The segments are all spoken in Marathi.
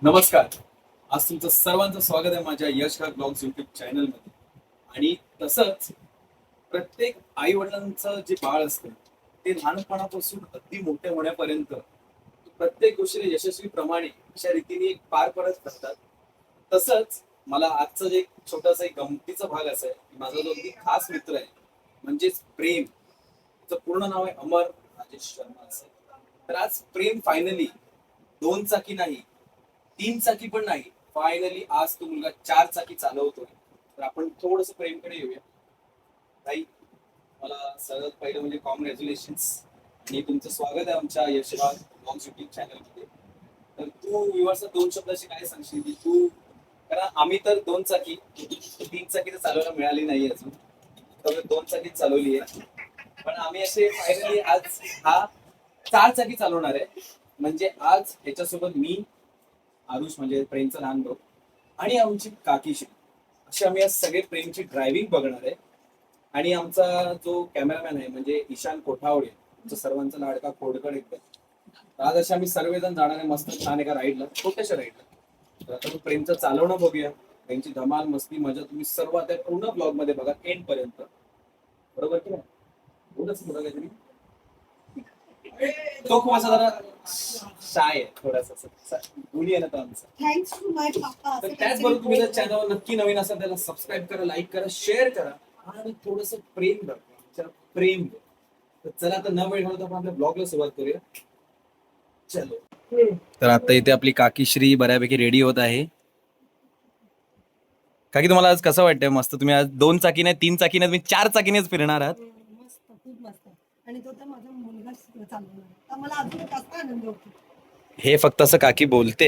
नमस्कार. आज तुमचं सर्वांचं स्वागत आहे माझ्या यशघाट ब्लॉग्स युट्यूब चॅनलमध्ये. आणि तसंच प्रत्येक आई वडिलांचं जे बाळ असतं ते लहानपणापासून अगदी मोठे होण्यापर्यंत प्रत्येक गोष्टी यशस्वीप्रमाणे अशा रीतीने पार पडत असतात. तसंच मला आजचं जे छोटासा एक गमतीचा भाग असा आहे की माझा जो अगदी खास मित्र आहे म्हणजेच प्रेम. त्याचं पूर्ण नाव आहे अमर राजेश शर्मा असं. तर आज प्रेम फायनली दोन चाकी नाही, तीन चाकी पण नाही, फायनली आज तो मुलगा चार चाकी चालवतोय. तर आपण थोडस प्रेमकडे येऊया. ताई, मला सगळ्यात पहिलं म्हणजे कॉंग्रॅच्युलेशन्स आणि तुमचं स्वागत आहे आमच्या यशराज ब्लॉग्स युट्यूब चॅनलमध्ये. तर तू विवासा दोन शब्दाशी काय सांगशील की तू, कारण आम्ही तर दोन चाकी, तीन चाकी तर चालवायला मिळाली नाही अजून, तर दोन चाकी चालवली आहे. पण आम्ही असे फायनली आज हा चार चाकी चालवणार आहे. म्हणजे आज ह्याच्यासोबत मी, आरुष म्हणजे प्रेमचा लहान भाऊ, आणि आमची काकीशी अशी आम्ही आज सगळे प्रेमची ड्रायव्हिंग बघणार आहे. आणि आमचा जो कॅमेरामॅन आहे म्हणजे ईशान कोठावडे, आमचा सर्वांचा लाडका खोडकर एकदम. तर आज असे आम्ही सर्वजण जाणार आहे मस्त छान एका राईडला, छोट्याशा राईडला. तर आता तो प्रेमचं चालवणं बघूया. प्रेमची धमाल मस्ती मजा तुम्ही सर्व आता पूर्ण ब्लॉग मध्ये बघा एंड पर्यंत. बरोबर की नाही? एवढंच बघा काहीतरी. तो खूप असा जरा शाय आहे थोडासा गुणी आहे ना तो आमचा. थँक्स टू माय पापा. तर त्याचबरोबर तुम्ही जर चॅनलवर नक्की नवीन असाल त्याला सबस्क्राईब करा, लाईक करा, शेअर करा आणि थोडस प्रेम दाखवा. प्रेम. तर चला आता न वेळ घालवता आपण आपल्या ब्लॉगला सुरुवात करूया. चलो. तर आता इथे आपली काकीश्री बऱ्यापैकी रेडी होत आहे. काकी, तुम्हाला आज कसं वाटतंय? मस्त. तुम्ही आज दोन चाकी नाही, तीन चाकी नाही, तुम्ही चार चाकीनेच फिरणार आहात. मस्त, खूप मस्त. आणि तो तर माझा मुलगा चालवणार. तर मला अजून जास्त आनंद होतो. हे फक्त असं काकी बोलते,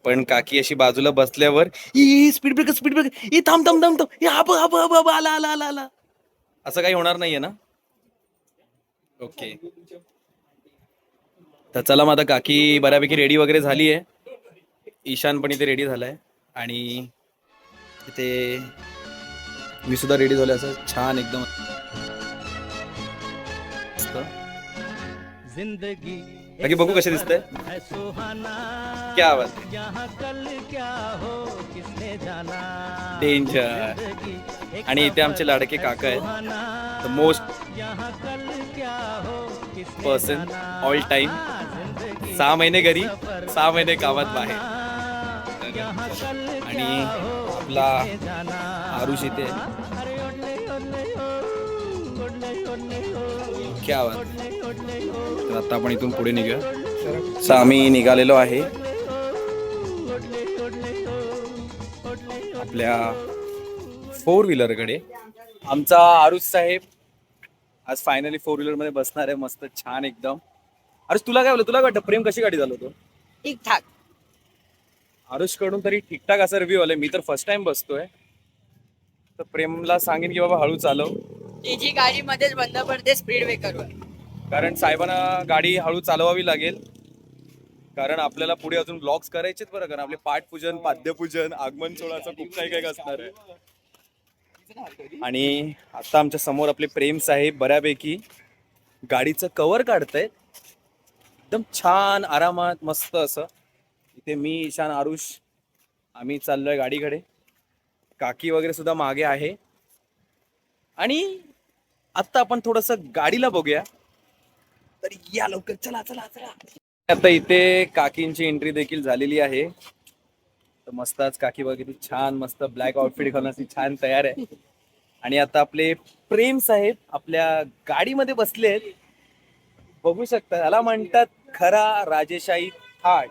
पण काकी अशी बाजूला बसल्यावर E speed breaker, speed breaker, E थांब थांब थांब थांब, हब हब हब हब, आला आला आला आला, असं काही होणार नाहीये ना? ओके. तर चला मग आता काकी बऱ्यापैकी रेडी वगैरे झाली आहे. ईशान पण इथे रेडी झालाय आणि इथे मी सुद्धा रेडी झालोय असं छान एकदम मस्त. जिंदगी काकी बघू कसे दिसतंय. है सुहाना, क्या आवाज. यहाँ कल क्या हो किसने जाना. डेंजर. जिंदगी एक आणि इथे आमचे लाडके है काका आहेत, सुहाना, द मोस्ट यहाँ कल क्या हो किसने पर्सन जाना. All time. जिंदगी 6 महिने घरी, सफर 6 महिने है गावात सुहाना, बाहेर. यहाँ कल आणि क्या हो आपला किसने जाना. आरुष इथे. अरे ओडले ओडले हो, ओडले ओडले हो, क्या आवाज. ओडले ओडले हो. तर आता आपण इथून पुढे निघूया. सो आम्ही निघालेलो आहे आपल्या 4 व्हीलरकडे. आमचा आरुष साहेब आज फायनली 4 व्हीलर मध्ये बसणार आहे मस्त छान एकदम. आरुष, तुला काय तुला काय वाटतं प्रेम कशी गाडी चालवतो? ठीक ठाक. आरुष कडून तरी ठीकठाक असा रिव्ह्यू आलाय. मी तर फर्स्ट टाइम बसतोय, तर प्रेमला सांगेन की बाबा हळू चालव, जी गाडी मध्येच बंद पडते स्पीड ब्रेकरवर. कारण साहेबांना गाडी हळू चालवावी लागेल. कारण आपल्याला पुढे अजून ब्लॉग्स करायचेत बरं. कारण आपले पाठपूजन, पाद्यपूजन, आगमन सोहळ्याचं खूप काही काही असणार आहे. आणि आता आमच्या समोर आपले प्रेम साहेब बऱ्यापैकी गाडीचं कव्हर काढतायत एकदम छान आरामात मस्त असं. इथे मी, ईशान, आरुष आम्ही चाललोय गाडीकडे. काकी वगैरे सुद्धा मागे आहे. आणि आता आपण थोडस गाडीला बघूया. तर या लवकर, चला चला चला. आता इथे काकींची एंट्री देखील झालेली आहे. तर मस्त आज काकी वगैरे छान मस्त ब्लॅक आउटफिट घालून अशी छान तयार आहे. आणि आता आपले प्रेम साहेब आपल्या गाडीमध्ये बसलेत. बघू शकता, याला म्हणतात खरा राजेशाही थाट.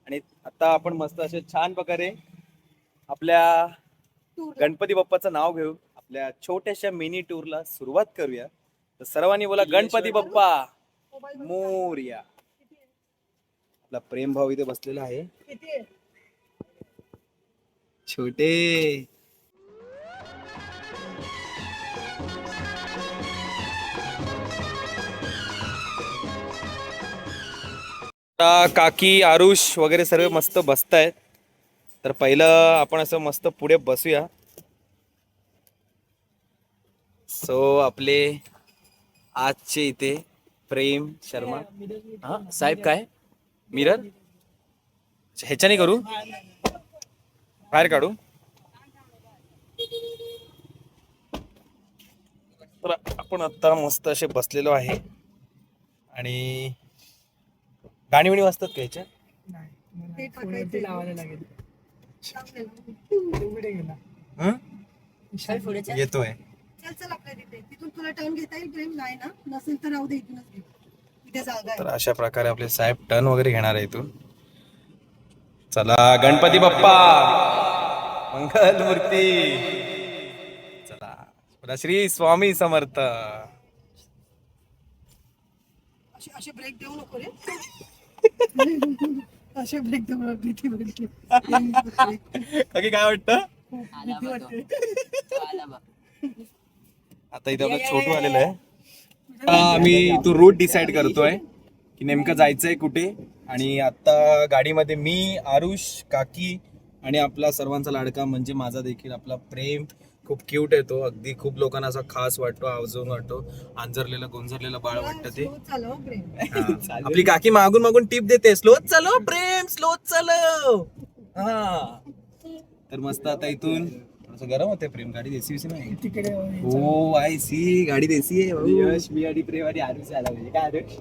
आणि आता आपण मस्त असे छान प्रकारे आपल्या गणपती बाप्पाचं नाव घेऊन आपल्या छोट्याशा मिनी टूरला सुरुवात करूया. तर सर्वांनी बोला गणपती बाप्पा मोरया. आपला प्रेम भाऊ इथे बसलेला आहे. छोटे काकी, आरुष वगैरे सर्व मस्त बसतायत. तर पहिलं आपण असं मस्त पुढे बसूया. सो आपले आजचे इथे प्रेम शर्मा. हा साहेब, काय मिरर ह्याच्याने करू, बाहेर काढू. तर आपण आता मस्त असे बसलेलो आहे आणि गाणी बिणी वाजतात का ह्याच्या? ते टाकायचं लावायला लागेल. हं? येतोय. चल चल आपल्या तिथे तिथून तुला टर्न घेता येईल प्रेम? नाही ना, नसेल तर राहू दे, इथूनच घे, इथे जागा तर आहे. अशा प्रकारे आपले साहेब टर्न वगैरे घेणार आहे इथून. चला गणपती बाप्पा मंगल मूर्ती. चला बोला श्री स्वामी समर्थ. असे ब्रेक देऊ नको रे. असे ब्रेक देऊ नको, भीती वाटते. काकी काय वाटतं? भीती वाटते. आता इथे आपलं छोटू आलेलं आहे. आम्ही तो रूट डिसाइड करतोय की नेमकं जायचंय कुठे. आणि आता गाडीमध्ये मी, आरुष, काकी आणि आपला सर्वांचा लाडका म्हणजे माझा देखील आपला प्रेम. खूप क्यूट आहे तो, अगदी खूप लोकांना असा खास वाटतो, आवाजून वाटतो, आंजरलेलं गोंजरलेलं बाळ वाटतं ते. स्लो चालव प्रेम. हा. आपली काकी मागून मागून टिप देते, स्लोच चालव प्रेम, स्लोच चालव. हा तर मस्त आता इथून थोडंसं गरम होते प्रेम. गाडी देसी विसी नाही. तिकडे हो आय सी, गाडी देसी आहे भाऊ. यश, मी आणि प्रेम आणि आरुष आला म्हणजे काय आरुष?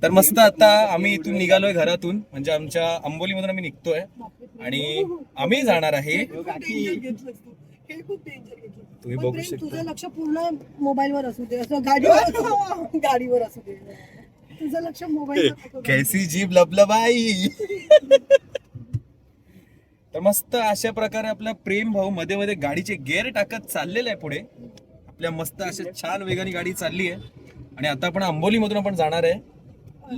तर मस्त आता आम्ही इथून निघालोय घरातून, म्हणजे आमच्या अंबोलीमधून आम्ही निघतोय आणि आम्ही जाणार आहे. हे खूप danger घेतलंस तू. हे खूप danger घेतलं. तुम्ही पण बघू प्रेम, शकता. तुझं लक्ष पूर्ण मोबाईलवर असू दे, असं गाडीवर असू दे. तुझं लक्ष मोबाईल. कैसी जीभ लबलबाई. तर मस्त अशा प्रकारे आपला प्रेम भाऊ मध्ये मध्ये गाडीचे गेअर टाकत चाललेला आहे पुढे. आपल्या मस्त अशा छान वेगाने गाडी चालली आहे. आणि आता आपण अंबोलीमधून आपण जाणार आहे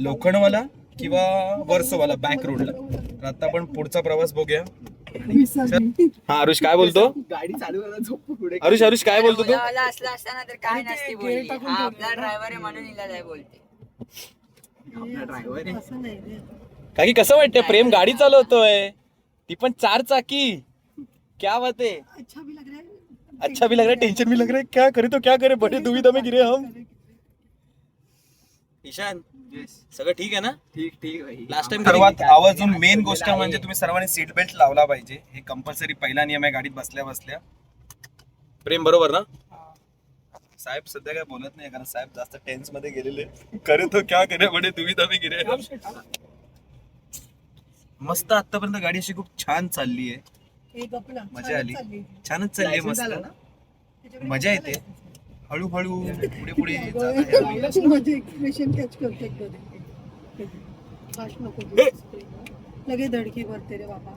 लोखंडवाला किंवा वर्सोवाला बॅक रोडला. तर आता आपण पुढचा प्रवास बघूया. हा आरुष काय बोलतो? गाडी चालू करायला झोप पुढे. आरुष काय बोलतो तू? मुलावाला असला असताना तर काय नसती बोलली. हा आपला ड्रायव्हर आहे म्हणून हिला काय बोलते. आपला ड्रायव्हर आहे. असं नाही रे. काकी कसं वाटतंय प्रेम गाडी चालवतोय, ती पण 4 चाकी. क्या बात है. अच्छा भी लग रहा है. अच्छा भी लग रहा है, टेंशन भी लग रहा है. क्या करे तो क्या करे, बड़े दुविधा में गिरे हम. ईशान सगळं ठीक आहे ना? ठीक ठीक भाई. लास्ट टाइम सर्वात आवर्जून मेन गोष्ट म्हणजे तुम्ही सर्वांनी सीट बेल्ट लावला पाहिजे. हे कंपल्सरी पहिला नियम आहे गाडीत बसल्या बसल्या. प्रेम बरोबर ना? साहेब सध्या काय बोलत नाही कारण साहेब जास्त टेन्स मध्ये गेलेले. करे तो क्या करे, बडे दुविधा में गिरे. मस्त आतापर्यंत गाडी अशी खूप छान चालली आहे. हे गप ना. मजा आली. चालली. छानच चालली आहे License झालं मस्त. ना? त्याच्याकडे मजा येते. हळूहळू पुढे पुढे जात आहे. माझे एक्सप्रेशन कॅच करते कधी. फास्ट नको बोलू. लगे धडकी भरते रे बाबा.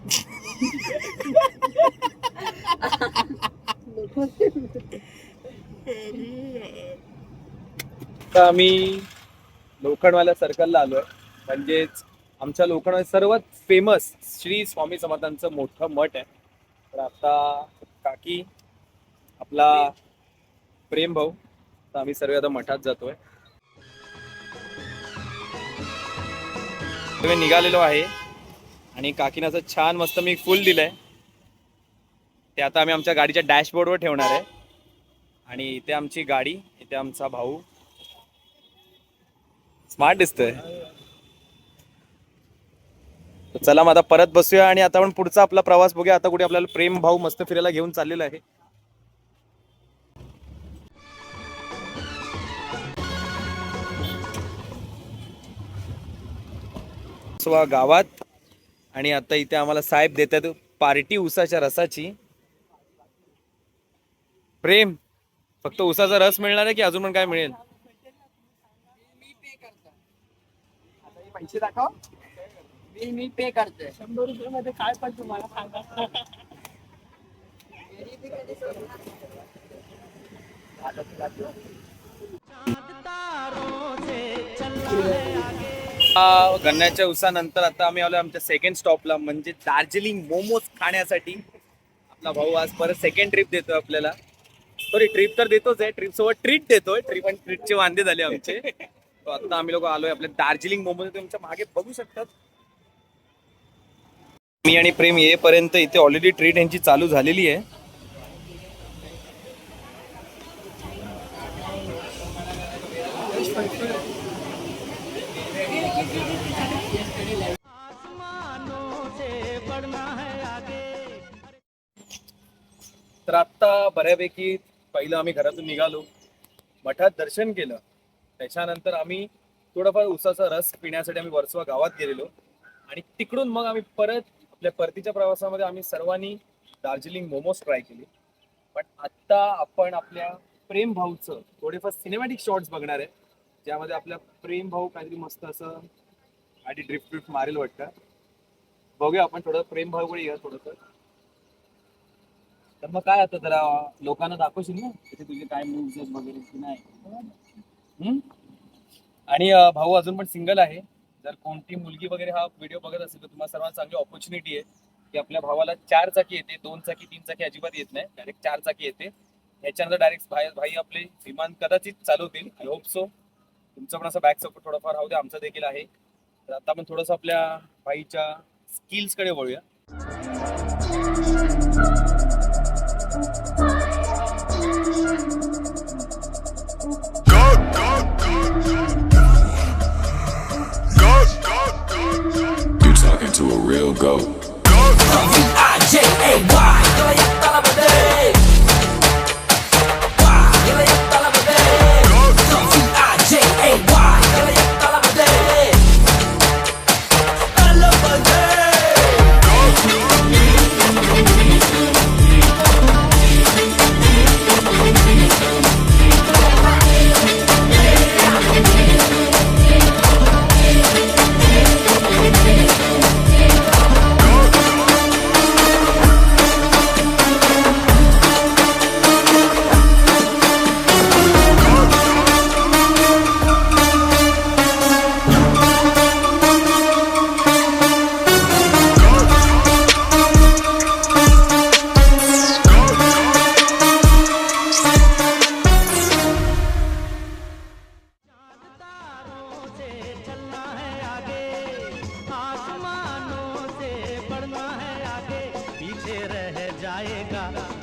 आता आम्ही लोखंडवाल्या सर्कलला आलोय. म्हणजेच आमच्या लोखंडवाल्या सर्वात फेमस श्री स्वामी समर्थांचं मोठं मठ आहे. तर आता काकी, आपला प्रेम भाऊ, तर आम्ही सर्व आता मठात जातोय. निघालेलो आहे आणि काकीनं असं छान मस्त मी फुल दिलंय. ते आता आम्ही आमच्या गाडीच्या डॅशबोर्डवर ठेवणार आहे. आणि इथे आमची गाडी, इथे आमचा भाऊ. स्मार्ट दिसतोय. चला मग आता परत बसूया आणि आता आपण पुढचा आपला प्रवास बघूया. आता कुठे आपल्याला प्रेम भाऊ मस्त फिरायला घेऊन चाललेला आहे. गावात. आणि आता इथे आम्हाला साहेब देतात पार्टी उसाच्या रसाची. प्रेम फक्त उसाचा रस मिळणार आहे की अजून पण काय मिळेल? पैसे दाखव. मी पे करतोय. 100 रुपये मध्ये काय पण तुम्हाला सांगा. गन्नाच्या उसानंतर आता आम्ही आलो आमच्या सेकंड स्टॉपला, म्हणजे दार्जिलिंग मोमोज खाण्यासाठी. आपला भाऊ आज परत सेकंड ट्रिप देतोय आपल्याला. सॉरी ट्रिप तर देतोच आहे, ट्रिप सोबत ट्रीट देतोय. ट्रिप आणि ट्रीटचे वांदे झाले आमचे. तो आता आम्ही लोक आलोय आपल्या दार्जिलिंग मोमोज. तुमच्या मागे बघू शकतात. मी आणि प्रेम येईपर्यंत इथे ऑलरेडी ट्रीट यांची चालू झालेली आहे. तर आत्ता बऱ्यापैकी पहिलं आम्ही घरातून निघालो, मठात दर्शन केलं, त्याच्यानंतर आम्ही थोडाफार उसाचा रस पिण्यासाठी आम्ही वर्सोवा गावात गेलेलो आणि तिकडून मग आम्ही परत आपल्या परतीच्या प्रवासामध्ये आम्ही सर्वांनी दार्जिलिंग मोमोज ट्राय केले. पण आत्ता आपण आपल्या प्रेम भाऊचं थोडेफार सिनेमॅटिक शॉट्स बघणार आहे, ज्यामध्ये आपल्या प्रेम भाऊ काहीतरी मस्त असं आधी ड्रिफ्ट मारेल वाटतं. बघूया आपण थोडं प्रेम भाऊकडे या थोडंसं. तर मग काय आता जरा लोकांना दाखवशील ना तिथे तुझे काय मूव्स आहेत वगैरे की नाही. आणि भाऊ अजून पण सिंगल आहे. जर कोणती मुलगी वगैरे हा व्हिडिओ बघत असेल तर तुम्हाला सर्वांना चांगली ऑपॉर्च्युनिटी आहे की आपल्या भावाला 4 चाकी येते, 2 चाकी 3 चाकी अजिबात येत नाही, डायरेक्ट 4 चाकी येते. याच्यानंतर डायरेक्ट भाई आपले विमान कदाचित चालवतील. I hope so. तुमचं पण असं बॅक सपोर्ट थोडंफार राहू दे, आमचं देखील आहे. तर आता आपण थोडंसं आपल्या भाईच्या स्किल्सकडे वळूया. You talking to a real goat.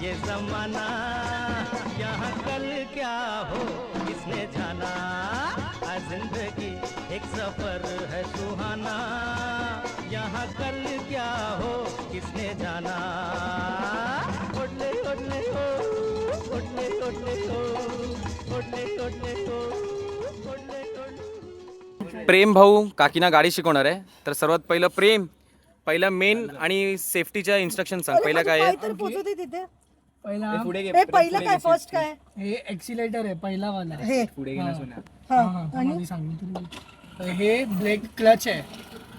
ये जमाना यहाँ कल क्या हो किसने जाना आज जिंदगी एक सफर है सुहाना यहाँ कल क्या हो किसने जाना ओडले ओडले हो ओडले ओडले हो ओडले ओडले हो ओडले ओडले. प्रेम भाऊ काकीना गाडी शिकवणार आहे. तर सर्वात पहिलं प्रेम, पहिला मेन आणि सेफ्टीच्या इन्स्ट्रक्शन सांग. पहिला काय आहे? तर पोहोचवते तिथे. पहिला हे पहिलं काय फर्स्ट काय हे एक्सिलेटर आहे पहिला वाला हे पुढे गेला सोना. हा आणि आणि सांगितलं हे ब्रेक क्लच आहे.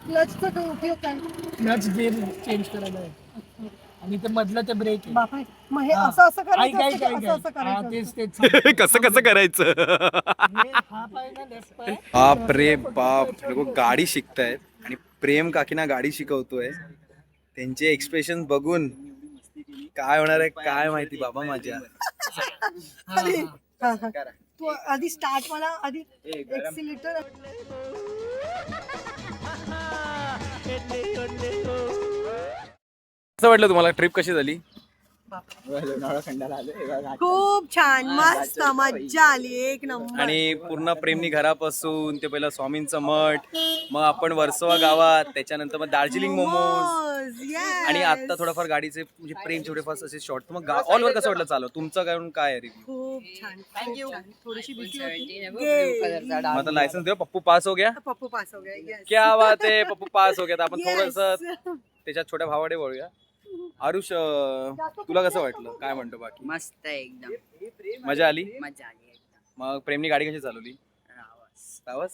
क्लचचा काय उपयोग काय? क्लच गिअर चेंज करायला आहे आणि ते मधलं ते ब्रेक आहे. बापरे, मग हे असं असं करायचं काय असतं का? असं हा करायचं तेच असतं? तेच सांगितलं. कसं करायचं? हे हा पाय ना लेफ्ट पाय बाप रे बाप, लोक गाडी शिकतायत आणि प्रेम काकीना गाडी शिकवतोय. त्यांचे एक्सप्रेशन बघून काय होणार आहे काय माहिती बाबा माझ्या. आधी हा, हा. तू आधी स्टार्ट मला आधी एक्सिलेटर. कसं वाटलं तुम्हाला? ट्रिप कशी झाली? लोणावळा खंडाला आलो. हे बघा. खूप छान, मस्त, मज्जा आली, एक नंबर. आणि पूर्ण प्रेमनी घरापासून ते पहिलं स्वामींचं मठ, मग आपण वर्सोवा गावात, त्याच्यानंतर मग दार्जिलिंग मोमोज, yes. आणि आता थोडंफार गाडीचे म्हणजे प्रेम छोटेफार असे शॉर्ट. मग ऑल वर कसं वाटलं चालू? तुमचं काय आहे रिव्ह्यू? खूप छान, थँक्यू. थोडीशी भीती होती. कलरचा मग आता लायसन्स देऊ. पप्पू पास हो गया. पप्पू पास हो गया. Yes. क्या बात आहे, पप्पू पास हो गया. तर आपण Yes. थोडंसं त्याच्यात छोट्या भावाडे वळूया. आरुष, तुला कसं वाटलं? काय म्हणतो बाकी? मस्त आहे एकदम मजा आली? मजा आली एकदम. मग प्रेमनी गाडी कशी चालवली? रावस.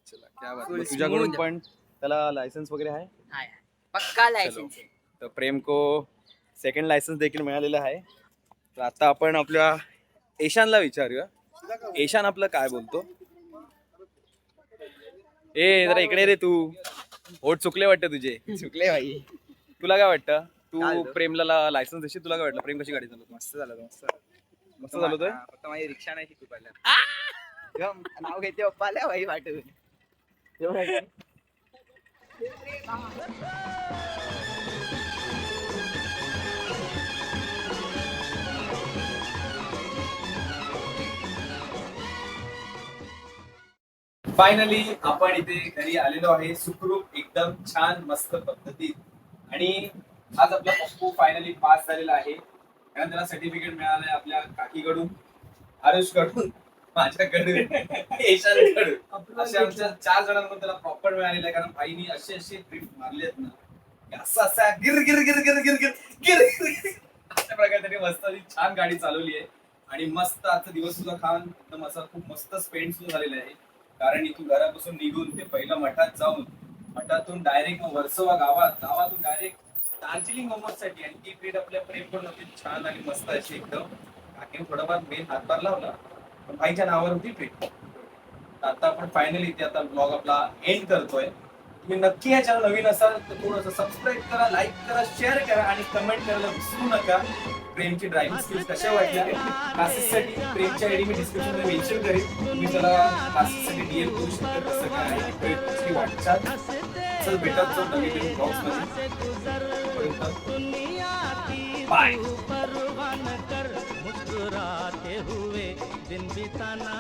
चला, क्या बात. मग तुझ्याकडून पण त्याला लायसन्स वगैरे आहे? हाय पक्का लायसन्स आहे. तर प्रेम को सेकंड लायसन्स देखील मिळालेलं आहे. तर आता आपण आपल्या ईशानला विचारूया. ईशान आपलं काय बोलतो? ए जरा इकडे रे तू. ओठ चुकले वाटतं तुझे. चुकले भाई. तुला काय वाटतं? तू प्रेमला लायसन्स देशील? तुला काय वाटलं? प्रेम कशी गाडी चालवतो? मस्त झालं मस्त मस्त चालवतोय. फक्त माझी रिक्षा नाही शिकू पहिला. नाव घेते पप्पा आल्या भाई वाटून. फायनली आपण इथे घरी आलेलो आहे, सुखरूप एकदम छान मस्त पद्धतीत. आणि आज आपला पप्पू फायनली पास झालेला आहे. कारण त्याला सर्टिफिकेट मिळालंय आपल्या काकीकडून, आरुषकडून, माझ्याकडून, ईशानकडून. अशा आमच्या 4 जणांकडून त्याला प्रॉपर मिळालेलं आहे. कारण भाईनी असे ड्रिफ्ट मारले आहेत ना की असं असं गिर गिर गिर गिर गिर गिर गिर गिर अशा प्रकारे त्यांनी मस्त अशी छान गाडी चालवली आहे. आणि मस्त आजचा दिवस सुद्धा खान एकदम असा खूप मस्त स्पेंड सुद्धा झालेला आहे. कारण इथून घरापासून निघून ते पहिलं मठात जाऊन, मठातून डायरेक्ट वर्सोवा गावातून डायरेक्ट दार्जिलिंग मोमोजसाठी. आणि ती ट्रीट आपल्या प्रेम पण होती छान आणि मस्त अशी एकदम. काकीने थोडाफार मेन हातभार लावला पण भाईच्या नावावर होती ट्रीट. आता आपण फायनली इथे आता ब्लॉग आपला एंड करतोय. तुम्ही नक्की या चॅनल नवीन असाल तर थोडंसं सबस्क्राईब करा, लाईक करा, शेअर करा आणि कमेंट करायला विसरू नका. प्रेमची ड्रायव्हिंग स्किल्स कशा वाटल्या क्लासेससाठी प्रेमच्या आयडी मी डिस्क्रिप्शन मध्ये मेन्शन करेन. तुम्ही त्याला क्लासेससाठी डीएल करू शकता. कसं काय आहे प्रेमची वाटचाल. चल भेटत जाऊ नवीन ब्लॉग्स मध्ये. बाय. परवान कर मुस्कुराते हुए दिन बिताना